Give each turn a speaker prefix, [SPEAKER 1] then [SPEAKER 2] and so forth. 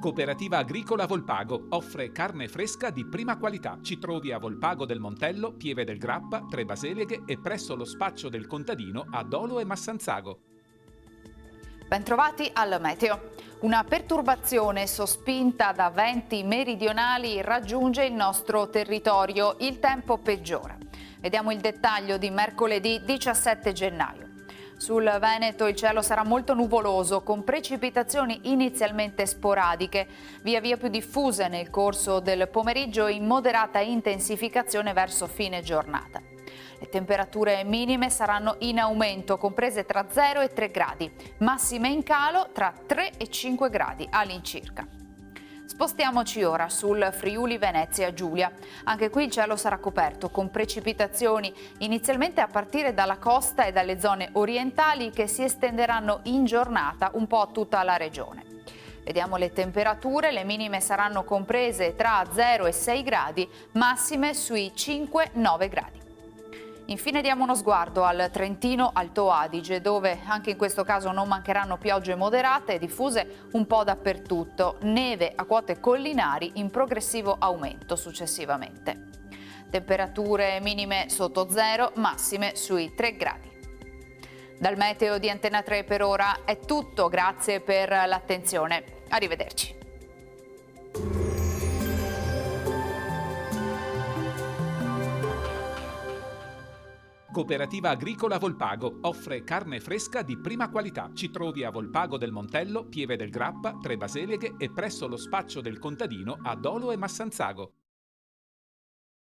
[SPEAKER 1] Cooperativa Agricola Volpago offre carne fresca di prima qualità. Ci trovi a Volpago del Montello, Pieve del Grappa, Tre Baseleghe e presso lo spaccio del contadino a Dolo e Massanzago.
[SPEAKER 2] Bentrovati al meteo. Una perturbazione sospinta da venti meridionali raggiunge il nostro territorio. Il tempo peggiora. Vediamo il dettaglio di mercoledì 17 gennaio. Sul Veneto il cielo sarà molto nuvoloso, con precipitazioni inizialmente sporadiche, via via più diffuse nel corso del pomeriggio e in moderata intensificazione verso fine giornata. Le temperature minime saranno in aumento, comprese tra 0 e 3 gradi, massime in calo tra 3 e 5 gradi all'incirca. Spostiamoci ora sul Friuli Venezia Giulia. Anche qui il cielo sarà coperto con precipitazioni inizialmente a partire dalla costa e dalle zone orientali che si estenderanno in giornata un po' a tutta la regione. Vediamo le temperature, le minime saranno comprese tra 0 e 6 gradi, massime sui 5-9 gradi. Infine diamo uno sguardo al Trentino Alto Adige, dove anche in questo caso non mancheranno piogge moderate diffuse un po' dappertutto, neve a quote collinari in progressivo aumento successivamente. Temperature minime sotto zero, massime sui 3 gradi. Dal meteo di Antena 3 per ora è tutto, grazie per l'attenzione. Arrivederci.
[SPEAKER 1] Cooperativa Agricola Volpago offre carne fresca di prima qualità. Ci trovi a Volpago del Montello, Pieve del Grappa, Tre Baseleghe e presso lo spaccio del contadino a Dolo e Massanzago.